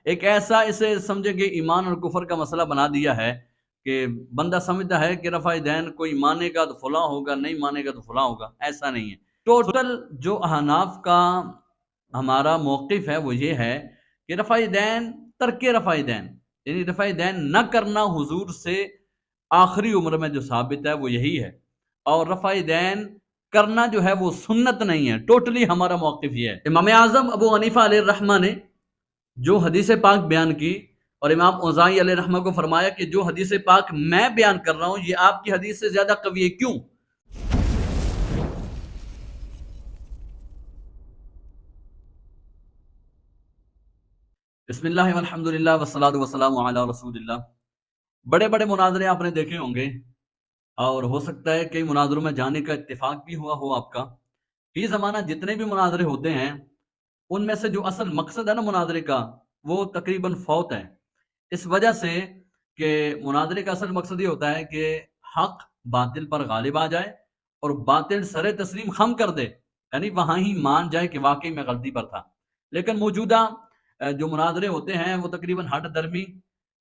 ایک ایسا اسے سمجھے کہ ایمان اور کفر کا مسئلہ بنا دیا ہے کہ بندہ سمجھتا ہے کہ رفع دین کوئی مانے گا تو فلاں ہوگا، نہیں مانے گا تو فلاں ہوگا۔ ایسا نہیں ہے۔ ٹوٹل جو احناف کا ہمارا موقف ہے وہ یہ ہے کہ رفع دین، ترک رفع دین، یعنی رفع دین نہ کرنا حضور سے آخری عمر میں جو ثابت ہے وہ یہی ہے، اور رفع دین کرنا جو ہے وہ سنت نہیں ہے۔ ٹوٹلی ہمارا موقف یہ ہے۔ امام اعظم ابو حنیفہ علیہ الرحمہ نے جو حدیث پاک بیان کی، اور امام اوزاعی علیہ الرحمہ کو فرمایا کہ جو حدیث پاک میں بیان کر رہا ہوں یہ آپ کی حدیث سے زیادہ قوی ہے۔ کیوں؟ بسم اللہ والحمد للہ والصلاة والسلام علی رسول اللہ۔ بڑے بڑے مناظرے آپ نے دیکھے ہوں گے، اور ہو سکتا ہے کئی مناظروں میں جانے کا اتفاق بھی ہوا ہو آپ کا۔ یہ زمانہ جتنے بھی مناظرے ہوتے ہیں ان میں سے جو اصل مقصد ہے نا مناظرے کا وہ تقریباً فوت ہے، اس وجہ سے کہ مناظرے کا اصل مقصد یہ ہوتا ہے کہ حق باطل پر غالب آ جائے اور باطل سر تسلیم خم کر دے، یعنی وہاں ہی مان جائے کہ واقعی میں غلطی پر تھا۔ لیکن موجودہ جو مناظرے ہوتے ہیں وہ تقریباً ہٹ درمی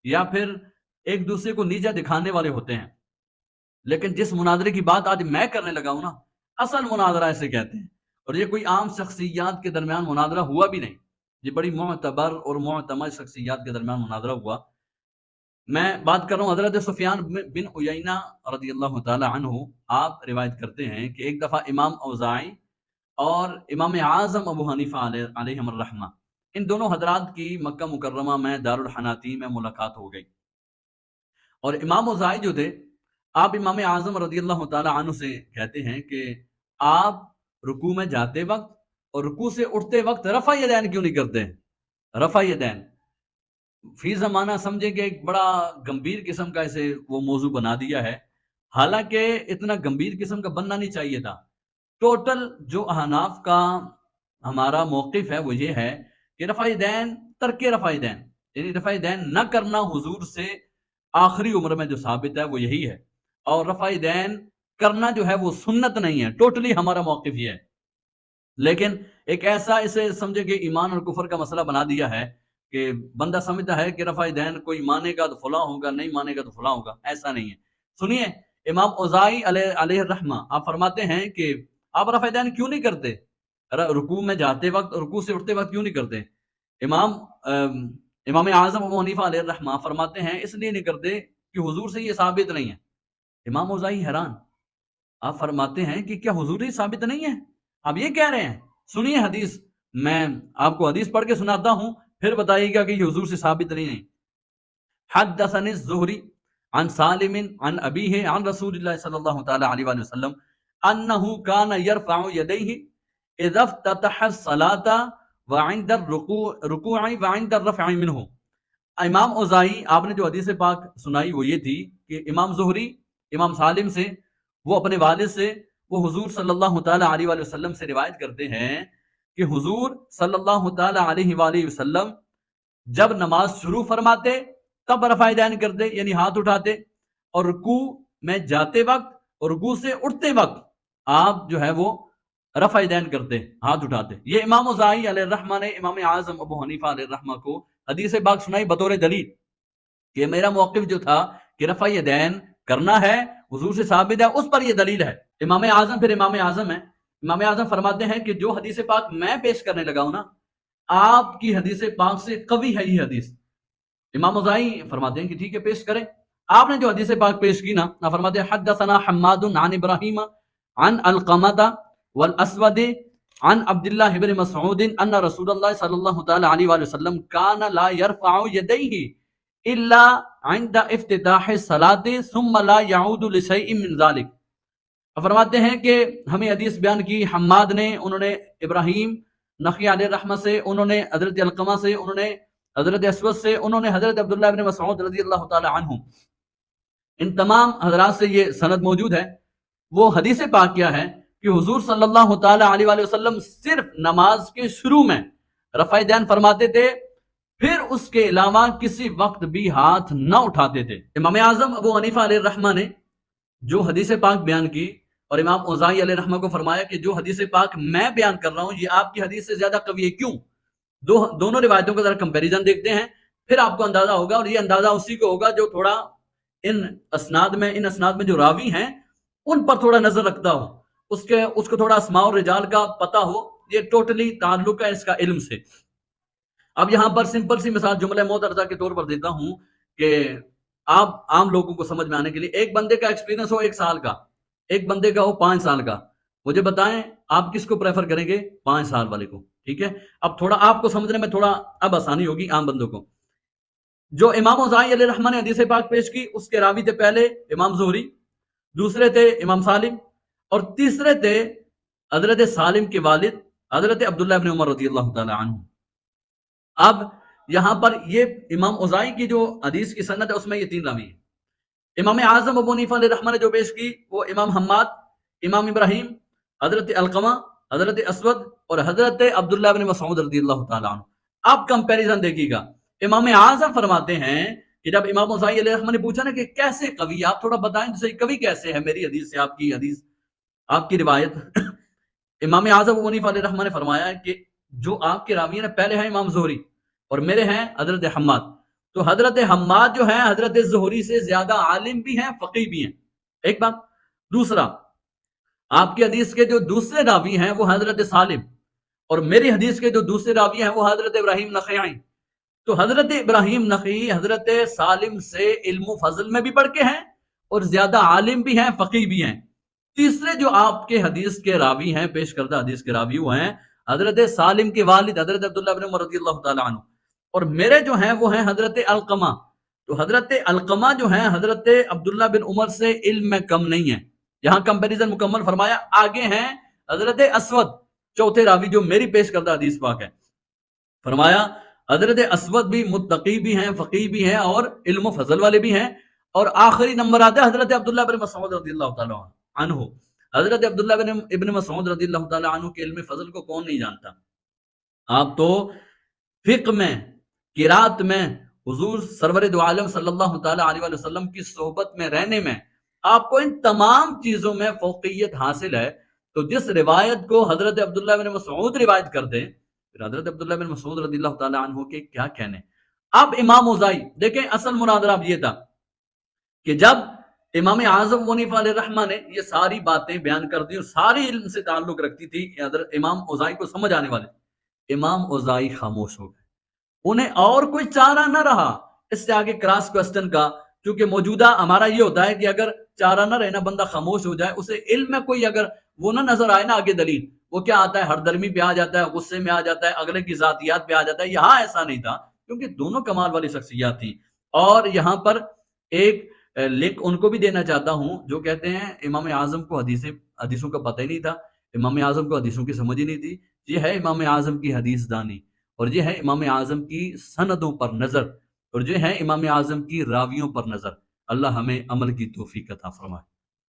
یا پھر ایک دوسرے کو نیچا دکھانے والے ہوتے ہیں۔ لیکن جس مناظرے کی بات آج میں کرنے لگا ہوں نا، اصل مناظرہ اسے کہتے ہیں، اور یہ کوئی عام شخصیات کے درمیان مناظرہ ہوا بھی نہیں، یہ بڑی معتبر اور معتمد شخصیات کے درمیان مناظرہ ہوا۔ میں بات کر رہا ہوں حضرت سفیان بن عیینہ رضی اللہ تعالی عنہ۔ آپ روایت کرتے ہیں کہ ایک دفعہ امام اوزاعی اور امام اعظم ابو حنیفہ علیہم الرحمہ، ان دونوں حضرات کی مکہ مکرمہ میں دارالحناتی میں ملاقات ہو گئی، اور امام اوزاعی جو تھے، آپ امام اعظم رضی اللہ تعالی عنہ سے کہتے ہیں کہ آپ رکوع میں جاتے وقت اور رکوع سے اٹھتے وقت رفع یدین کیوں نہیں کرتے؟ رفع یدین فی زمانہ سمجھے کہ ایک بڑا گمبھیر قسم کا اسے وہ موضوع بنا دیا ہے، حالانکہ اتنا گمبھیر قسم کا بننا نہیں چاہیے تھا۔ ٹوٹل جو احناف کا ہمارا موقف ہے وہ یہ ہے کہ رفع دین، ترک رفع دین، یعنی رفع دین نہ کرنا حضور سے آخری عمر میں جو ثابت ہے وہ یہی ہے، اور رفع دین کرنا جو ہے وہ سنت نہیں ہے۔ ٹوٹلی ہمارا موقف یہ ہے۔ لیکن ایک ایسا اسے سمجھے کہ ایمان اور کفر کا مسئلہ بنا دیا ہے کہ بندہ سمجھتا ہے کہ رفع دین کوئی مانے گا تو فلاں ہوگا، نہیں مانے گا تو فلاں ہوگا۔ ایسا نہیں ہے۔ سنیے، امام اوزاعی علیہ الرحمہ آپ فرماتے ہیں کہ آپ رفع دین کیوں نہیں کرتے؟ رکوع میں جاتے وقت، رکوع سے اٹھتے وقت کیوں نہیں کرتے؟ امام اعظم ابو حنیفہ علیہ الرحمہ فرماتے ہیں اس لیے نہیں کرتے کہ حضور سے یہ ثابت نہیں ہے۔ امام اوزاعی حیران، آپ فرماتے ہیں کہ کیا حضور سے ثابت نہیں ہے؟ آپ یہ کہہ رہے ہیں؟ سنیے حدیث، میں آپ کو حدیث پڑھ کے سناتا ہوں، پھر بتائیے گا کہ یہ حضور سے ثابت نہیں ہے۔ حدثني الزهري عن سالم عن أبيه عن رسول الله صلى الله تعالى عليه وآله وسلم أنه كان يرفع يديه إذا افتتح الصلاة وعند الركوع وعند الرفع منه۔ امام اوزاعی آپ نے جو حدیث پاک سنائی وہ یہ تھی کہ امام زہری امام سالم سے، وہ اپنے والد سے، وہ حضور صلی اللہ تعالی علیہ وآلہ وسلم سے روایت کرتے ہیں کہ حضور صلی اللہ تعالی علیہ وآلہ وسلم جب نماز شروع فرماتے تب رفع دین کرتے، یعنی ہاتھ اٹھاتے، اور رکوع میں جاتے وقت اور رکوع سے اٹھتے وقت آپ جو ہے وہ رفع دین کرتے، ہاتھ اٹھاتے۔ یہ امام اوزاعی علیہ الرحمہ نے امام اعظم ابو حنیفہ علیہ الرحمہ کو حدیث پاک سنائی بطور دلیل کہ میرا موقف جو تھا کہ رفع دین کرنا ہے، حضور سے ثابت ہے، اس پر یہ دلیل ہے۔ امام اعظم پھر امام اعظم ہے، امام اعظم فرماتے ہیں کہ جو حدیث پاک میں پیش کرنے لگا ہوں نا، آپ کی حدیث پاک سے قوی ہے یہ حدیث۔ امام اوزاعی فرماتے ہیں کہ ٹھیک ہے پیش کریں۔ آپ نے جو حدیث پاک پیش کی نا، فرماتے ہیں حدثنا حماد عن ابراہیم عن القمۃ والاسود عن عبد اللہ بن مسعود ان رسول اللہ صلی اللہ تعالی علیہ وآلہ وسلم کان لا يرفع يديه الا عند افتتاح الصلاة ثم لا يعود لشيء من ذلك۔ فرماتے ہیں کہ ہمیں حدیث بیان کی حماد نے، انہوں نے ابراہیم نخعی علیہ الرحمہ سے، انہوں نے حضرت علقمہ سے، انہوں نے حضرت اسود سے، انہوں نے حضرت عبداللہ بن مسعود رضی اللہ تعالی عنہ، ان تمام حضرات سے یہ سند موجود ہے۔ وہ حدیث پاک کیا ہے کہ حضور صلی اللہ تعالی علیہ وآلہ وسلم صرف نماز کے شروع میں رفع دین فرماتے تھے، پھر اس کے علاوہ کسی وقت بھی ہاتھ نہ اٹھاتے تھے۔ امام اعظم ابو حنیفہ علیہ الرحمہ نے جو حدیث پاک بیان کی، اور امام اوزاعی علیہ الرحمہ کو فرمایا کہ جو حدیث پاک میں بیان کر رہا ہوں یہ آپ کی حدیث سے زیادہ قوی ہے۔ کیوں؟ دونوں روایتوں کا ذرا کمپیریزن دیکھتے ہیں، پھر آپ کو اندازہ ہوگا، اور یہ اندازہ اسی کو ہوگا جو تھوڑا ان اسناد میں جو راوی ہیں ان پر تھوڑا نظر رکھتا ہو، اس کو تھوڑا اسماء الرجال کا پتہ ہو، یہ ٹوٹلی تعلق ہے اس کا علم سے۔ اب یہاں پر سمپل سی مثال جملہ معترضہ کے طور پر دیتا ہوں کہ آپ عام لوگوں کو سمجھ میں آنے کے لیے، ایک بندے کا ایکسپیرینس ہو 1 سال کا، ایک بندے کا ہو 5 سال کا، مجھے بتائیں آپ کس کو پریفر کریں گے؟ 5 سال والے کو، ٹھیک ہے؟ اب تھوڑا آپ کو سمجھنے میں تھوڑا اب آسانی ہوگی عام بندوں کو۔ جو امام اوزاعی علیہ الرحمہ نے حدیث پاک پیش کی، اس کے راوی تھے پہلے امام زہری، دوسرے تھے امام سالم، اور تیسرے تھے حضرت سالم کے والد حضرت عبداللہ بن عمر رضی اللہ تعالی عنہ۔ اب یہاں پر یہ امام اوزاعی کی جو حدیث کی سند ہے اس میں یہ 3 راوی ہیں۔ امام اعظم ابو حنیفہ علیہ الرحمہ نے جو پیش کی وہ امام حماد، امام ابراہیم، حضرت علقمہ، حضرت اسود اور حضرت عبداللہ بن مسعود رضی اللہ تعالی عنہ۔ اب کمپیریزن دیکھیے گا، امام اعظم فرماتے ہیں کہ جب امام اوزاعی علیہ الرحمہ نے پوچھا نا کہ کیسے قوی، آپ تھوڑا بتائیں تو صحیح، قوی کیسے ہے میری حدیث سے آپ کی حدیث، آپ کی روایت؟ امام اعظم ابو حنیفہ علیہ الرحمہ نے فرمایا کہ جو آپ کے راوی ہیں پہلے ہیں امام زہری اور میرے ہیں حضرت حماد، تو حضرت حماد جو ہیں حضرت زہری سے زیادہ عالم بھی ہیں، فقیہ بھی ہیں، ایک بات۔ دوسرا، آپ کی حدیث کے جو دوسرے راوی ہیں وہ حضرت سالم، اور میری حدیث کے جو دوسرے راوی ہیں وہ حضرت ابراہیم نخعی، تو حضرت ابراہیم نخعی حضرت سالم سے علم و فضل میں بھی بڑھ کے ہیں اور زیادہ عالم بھی ہیں، فقیہ بھی ہیں۔ تیسرے جو آپ کے حدیث کے راوی ہیں، پیش کردہ حدیث کے راوی وہ ہیں حضرت سالم کے والد حضرت عبداللہ بن عمر رضی اللہ تعالی عنہ، اور میرے جو ہیں وہ ہیں حضرت علقمہ، تو حضرت علقمہ جو ہیں حضرت عبداللہ بن عمر سے علم میں کم نہیں ہیں، یہاں کمپیریزن مکمل فرمایا۔ آگے ہیں حضرت اسود، چوتھے راوی جو میری پیش کردہ حدیث پاک ہے، فرمایا حضرت اسود بھی متقی بھی ہیں، فقیہ بھی ہیں اور علم و فضل والے بھی ہیں، اور آخری نمبر آتا ہے حضرت عبداللہ بن مسعود رضی اللہ تعالی عنہ۔ حضرت عبداللہ ابن مسعود رضی اللہ تعالی عنہ کے علم فضل کو کون نہیں جانتا؟ آپ تو فقہ میں، قرات میں، حضور سرور دو عالم صلی اللہ تعالی علیہ وسلم کی صحبت میں رہنے میں آپ کو ان تمام چیزوں میں فوقیت حاصل ہے، تو جس روایت کو حضرت عبداللہ بن مسعود روایت کر دیں، پھر حضرت عبداللہ بن مسعود رضی اللہ تعالی عنہ کے کیا کہنے۔ اب امام اوزاعی دیکھیں، اصل مناظرہ اب یہ تھا کہ جب امام اعظم ابو حنیفہ علیہ الرحمہ نے یہ ساری باتیں بیان کر دی اور ساری علم سے تعلق رکھتی تھی حضرت امام اوزاعی کو سمجھ آنے والے، امام اوزاعی خاموش ہو گئے، انہیں اور کوئی چارہ نہ رہا اس سے آگے کراس کوسچن کا، کیونکہ موجودہ ہمارا یہ ہوتا ہے کہ اگر چارہ نہ رہنا، بندہ خاموش ہو جائے، اسے علم میں کوئی اگر وہ نہ نظر آئے نا آگے دلیل، وہ کیا آتا ہے، ہر درمی پہ آ جاتا ہے، غصے میں آ جاتا ہے، اگلے کی ذاتیات پہ آ جاتا ہے۔ یہاں ایسا نہیں تھا، کیونکہ دونوں کمال والی شخصیات تھیں۔ اور یہاں پر ایک لنک ان کو بھی دینا چاہتا ہوں جو کہتے ہیں امام اعظم کو حدیثوں کا پتہ ہی نہیں تھا، امام اعظم کو حدیثوں کی سمجھ ہی نہیں تھی۔ یہ ہے امام اعظم کی حدیث دانی، اور یہ ہے امام اعظم کی سندوں پر نظر، اور یہ ہے امام اعظم کی راویوں پر نظر۔ اللہ ہمیں عمل کی توفیق عطا فرمائے۔